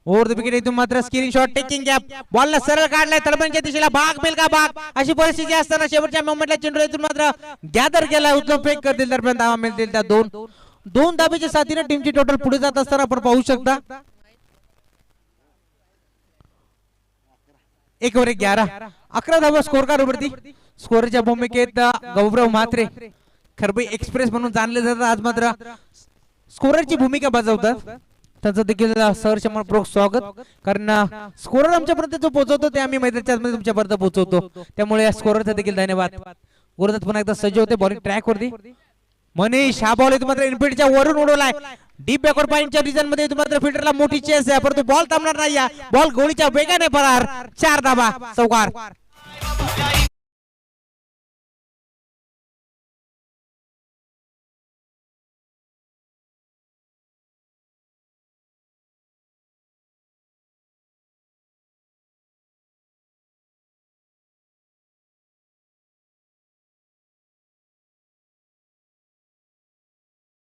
ओव्हर द विकेट इथून मात्र स्क्रीन शॉट टेकिंग गॅप बॉलला सरळ काढलाय तळपणच्या दिशेला भाग बिल का भाग अशी परिस्थिती असताना शेवटच्या मोमेंटला चेंडू इथून मात्र गॅदर केला उत्तम फेक करतील दरम्यान धावा मिळतील त्या दोन धाबेच्या साथीने टीमची टोटल पुढे जात असताना आपण पाहू शकता 1 ओव्हर 11 धावा स्कोर कार्ड वरती. स्कोरच्या भूमिकेत गौरव म्हात्रे खरबई एक्सप्रेस म्हणून जाणले जातात आज मात्र स्कोररची भूमिका बजावतात. त्यांचं देखील सहर्ष मनपूर्वक स्वागत कारण स्कोरर आमच्यापर्यंत जो पोहोचवतो ते आम्ही मैदानाच्या मध्ये तुमच्यापर्यंत पोहोचवतो त्यामुळे या स्कोररचा देखील धन्यवाद. गोलंदाज पुन्हा एकदा सज्ज होते बॉलिंग ट्रॅक वरती. मनीष हा बॉल मात्र इनफिल्डच्या वरून उडवलाय डीप बॅकवर्ड पॉइंटच्या रिजन मध्ये मात्र फिल्डरला मोठी चेस आहे परंतु बॉल थांबणार नाही. बॉल गोळीच्या वेगाने परार 4 धावा चौकार.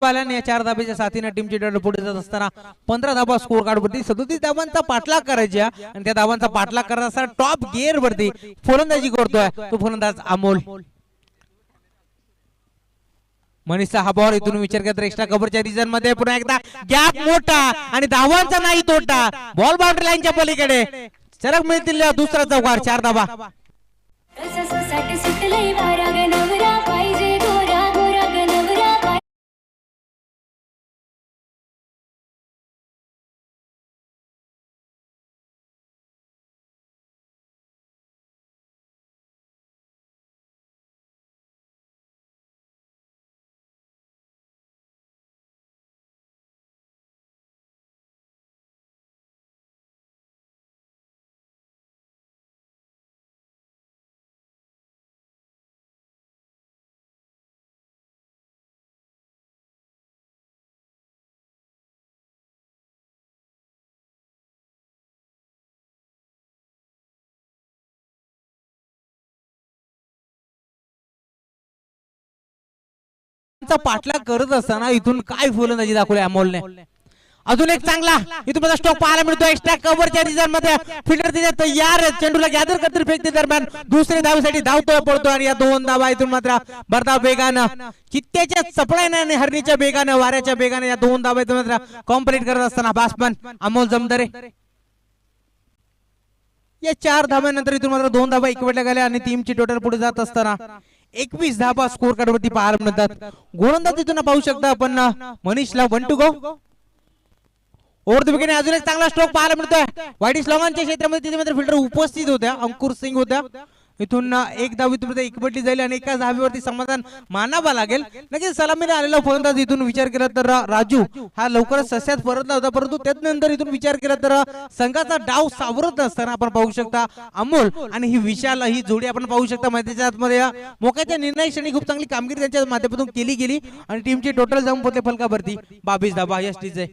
या 4 धाब्याच्या साथीने टीमची टोटल पुढे जात असताना 15 धाबा स्कोर कार्ड वरती 37 धावांचा पाठलाग करायचा आणि त्या धावांचा पाठलाग करत असताना टॉप गिअर वरती फलंदाजी करतोय तो फलंदाज अमोल. मनीषचा हा बॉल इथून विचार केला तर एक्स्ट्रा कव्हरच्या रिजन मध्ये पुन्हा एकदा गॅप मोठा आणि धावांचा नाही तोटा बॉल बाउंड्री लाईनच्या पलीकडे चरक मिळतील दुसरा चौकार 4 धाबा. चा पाठलाग करत असताना इथून काय फलंदाजी दाखवली अमोलने. अजून एक चांगला इथून मला स्टॉक पाहायला मिळतो. एक्स्ट्रा कव्हरच्या रिझन मध्ये फिल्डर तिथे तयार आहे. चेंडूला गॅदर करतील फेकते दरम्यान दुसरे धावेसाठी धावतोय पडतो आणि या 2 धावा इथून मात्र भरधाव वेगानं चित्त्याच्या चपळाने आणि हरणीच्या वेगानं वाऱ्याच्या वेगाने या 2 धावा इथून मात्र कॉम्प्लीट करत असताना बॅट्समन अमोल जमदारे या 4 धाव्यानंतर इथून मात्र 2 धावा इकवटल्या गेल्या आणि टीमची टोटल पुढे जात असताना 21 धावा स्कोर कार्ड वरती पाहायला मिळतात. गोलंदाज तिथून पाहू शकता आपण मनीषला 1 to go. Over the wicket अजून एक चांगला स्ट्रोक पाहायला मिळतोय. वाईट लॉंगांच्या क्षेत्रामध्ये तिथे मात्र फिल्डर उपस्थित होत्या. अंकुर सिंग होत्या. इथून एक धाव इथून एकवटली जाईल आणि एका धावेवरती समाधान मानावा लागेल. नक्कीच सलामीला आलेला फलंदाज इथून विचार केला तर राजू हा लवकरच सस्यात परतला होता, परंतु त्यानंतर इथून विचार केला तर संघाचा डाव सावरत असताना आपण पाहू शकता अमोल आणि ही विशाल ही जोडी आपण पाहू शकता. मैदानाच्या आतमध्ये मोक्याच्या निर्णय क्षणी खूप चांगली कामगिरी त्यांच्या माध्यमातून केली गेली आणि टीमची टोटल जाऊन पोहोचले फलकावरती 22 धावा. यष्टीचे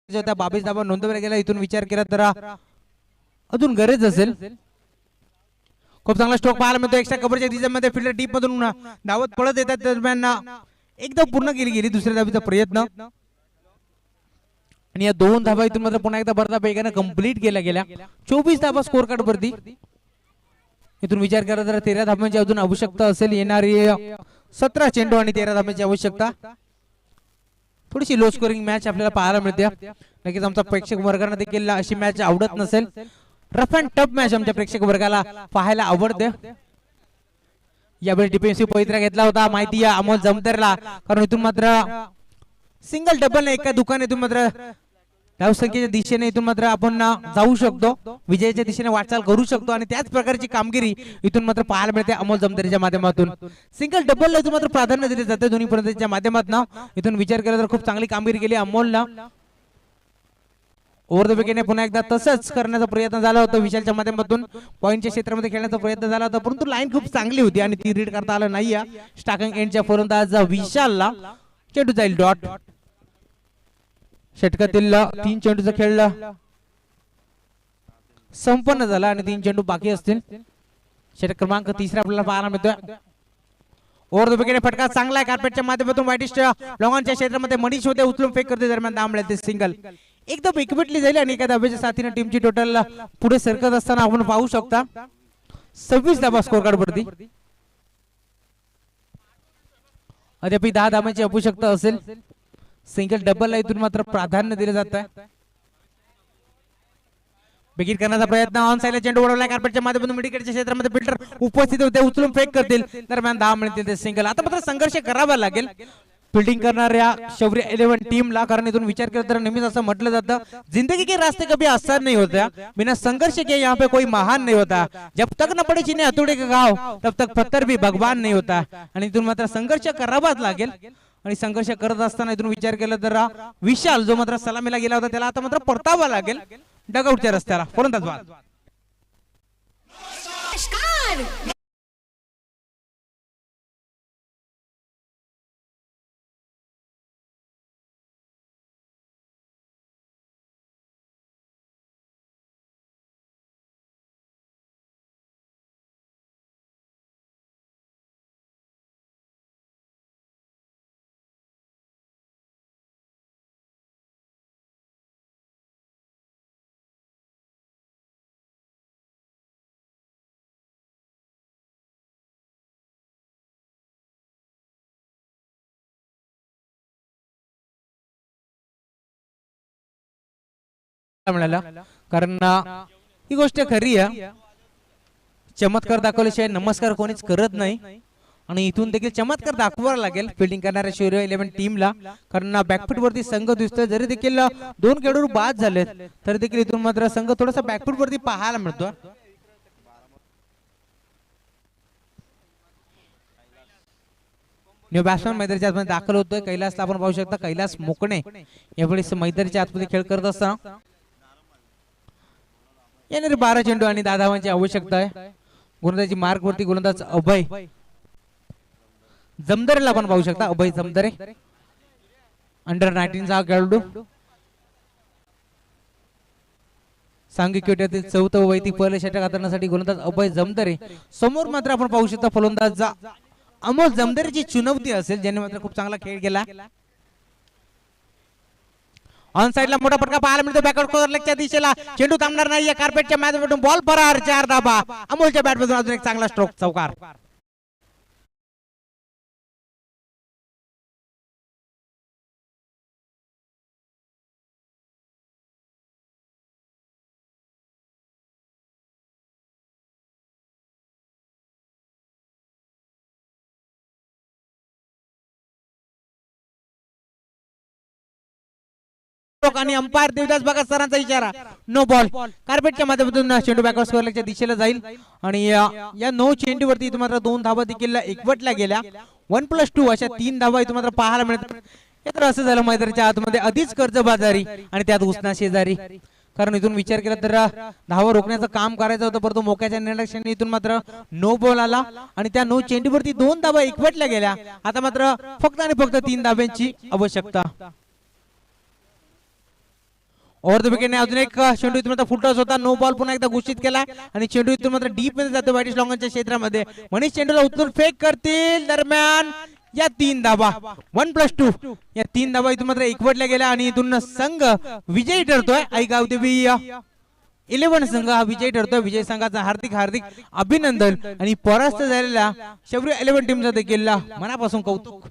त्या 22 धावा नोंदवल्या गेल्या. इथून विचार केला तर अजून गरज असेल. खूप चांगला स्ट्रोक पाहायला मिळतो. एक्स्ट्रा कव्हरच्या रिजन मध्ये फिल्डर डीप मधून धावत पळत येतात दरम्यान एकदा पूर्ण केली गेली दुसऱ्या धावीचा प्रयत्न आणि या 2 धावा इथून मात्र पुन्हा एकदा भरता वेगाने कंप्लीट केल्या गेल्या. 24 धावा स्कोर कार्ड वरती. इथून विचार केला तर 13 धावांची अजून आवश्यकता असेल. येणारी 17 चेंडू आणि 13 धावांची आवश्यकता. थोडीशी लो स्कोरिंग मॅच आपल्याला पाहायला मिळते. नक्कीच आमचा प्रेक्षक वर्गांना देखील अशी मॅच आवडत नसेल. रफ अँड टफ मॅच आमच्या प्रेक्षक वर्गाला पाहायला आवडते. यावेळी डिफेन्सिव्ह पवित्रा घेतला होता माहिती आहे अमोल जमदारला, कारण इथून मात्र सिंगल डबल एका दुकानातून मात्र धावसंख्येच्या दिशेने इथून मात्र आपण जाऊ शकतो, विजयाच्या दिशेने वाटचाल करू शकतो आणि त्याच प्रकारची कामगिरी इथून मात्र पाहायला मिळते अमोल जमदारीच्या माध्यमातून. सिंगल डबल इथून मात्र प्राधान्य दिले जाते दोन्ही फलंदाजीच्या माध्यमातून. इथून विचार केला तर खूप चांगली कामगिरी केली अमोलला. ओव्हर द विकेटने पुन्हा एकदा तसंच करण्याचा प्रयत्न झाला होता विशालच्या माध्यमातून. पॉईंटच्या क्षेत्रामध्ये खेळण्याचा प्रयत्न झाला होता, परंतु लाईन खूप चांगली होती आणि ती रीड करता आलं नाही. स्टार्टिंग एंडच्या फलंदाज विशालला चेंडू जाईल डॉट. षटकातील 3 चेंडूचा खेळ संपन्न झाला आणि 3 चेंडू बाकी असतील. षटक क्रमांक 3 आपल्याला पाहायला मिळतोय. ओव्हर द विकेट फटका चांगला आहे कार्पेटच्या माध्यमातून. वाईटिस्ट लॉंगांच्या क्षेत्रामध्ये मनीष होते, उचलून फेक करते दरम्यान दांबळे ते सिंगल एकदम एकवटली जाईल आणि एका धाब्याच्या साथीने टीमची टोटल पुढे सरकत असताना आपण पाहू शकता 26 धाबा स्कोर कार्ड वरती. अद्याप 10 धाबांची आवश्यकता असेल. सिंगल डबल इथून मात्र प्राधान्य दिले जात आहे. बिगिट करण्याचा प्रयत्न ऑन साइडला चेंडू उडवला कार्पेटच्या माध्यमातून मिडविकेटच्या क्षेत्रामध्ये फिल्डर उपस्थित होते, उचलून फेक करतील दरम्यान 10 मिळतील ते सिंगल. आता मात्र संघर्ष करावा लागेल फील्डिंग करणाऱ्या शौर्य 11 टीमला, कारण इथून विचार केला तर नेहमीच असं म्हटलं जातं जिंदगी के रास्ते कभी आसान नहीं होता, बिना संघर्ष के यहाँ पे कोई महान नहीं होता, जब तक न पड़े चीने हथौड़े का घाव तब तक पत्थर भी भगवान नहीं होता. आणि इथून मात्र संघर्ष करावाच लागेल आणि संघर्ष करत असताना इथून विचार केला तर विशाल जो मात्र सलामीला गेला होता त्याला आता मात्र परतावा लागेल डगआउटच्या रस्त्याला. फलंदाज मिळाला, कारण ही गोष्ट खरी आहे, चमत्कार दाखवल्याशिवाय नमस्कार कोणीच करत नाही आणि इथून देखील चमत्कार दाखवावा लागेल फिल्डिंग करणाऱ्या शौर्य 11 टीमला, कारण बॅकफुट वरती संघ दिसतोय. जरी देखील 2 खेळाडू बाद झालेत तरी देखील इथून मात्र संघ थोडासा बॅकफुट वरती पाहायला मिळतो. न्यू बॅट्समॅन मैदानाच्या आतमध्ये दाखल होतोय. कैलासला आपण पाहू शकता, कैलास मोकणे यावेळेस मैदानाच्या आतमध्ये खेळ करत असताना येणारे 12 चेंडू आणि 10 धावांची आवश्यकता आहे. गोलंदाजी मार्क वरती गोलंदाज अभय जमदरेला आपण पाहू शकता. अभय जमदरे अंडर 19 चा खेळाडू, सांघिक क्रिकेटतील 4थं वैयक्तिक पहिलं षटक हाताळण्यासाठी गोलंदाज अभय जमदरे. समोर मात्र आपण पाहू शकता फलंदाज अमोल जमदरेची चुनवती असेल, ज्याने मात्र खूप चांगला खेळ केला. ऑन साइडला मोठा फटका पाहायला मिळतो बॅकवर्ड कॉर्नर लेगच्या दिशेला. चेंडू थांबणार नाहीये, कार्पेटच्या मॅचमधून बॉल फरार, 4 धाबा. अमोलच्या बॅटमधून अजून एक चांगला स्ट्रोक, चौकार. आणि अंपायर देवदास भगत सरांचा इशारा, नो बॉल. कार्पेटच्या माध्यमातून चेंडू बॅकवर्ड स्कोअरच्या दिशेला जाईल आणि या 9 चेंडूवरती इथं मात्र 2 धावा देखील एकवटल्या गेल्या. 1+2 अशा 3 धावा इथं मात्र पाहायला मिळतात. हे तर असं झालं मैदानाच्या आतमध्ये आधीच कर्जबाजारी आणि त्यात उसना शेजारी, कारण इथून विचार केला तर धावा रोखण्याचं काम करायचं होतं, परंतु मोक्याच्या निर्णयाने इथून मात्र नो बॉल आला आणि त्या 9 चेंडूवरती 2 धावा एकवटल्या गेल्या. आता मात्र फक्त आणि फक्त 3 धाब्यांची आवश्यकता. ओव्हर द विकेटने अजून एक चेंडू इथून फुटस होता, नो बॉल पुन्हा एकदा घोषित केला आणि चेंडू इथून मात्र डीप मध्ये जातो वाईट लॉंगच्या क्षेत्रामध्ये. मनीष चेंडूला उचलून फेक करतील, दरम्यान या 3 धावा 1+2 या 3 धावा इथून मात्र एकवटल्या गेल्या आणि इथून संघ विजयी ठरतोय. आई गावदेवी 11 संघ हा विजयी ठरतोय. विजय संघाचा हार्दिक हार्दिक अभिनंदन आणि परास्त झालेल्या शौर्य 11 टीमचा देखील मनापासून कौतुक.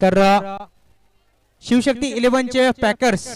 तर शिवशक्ती 11 चे पॅकर्स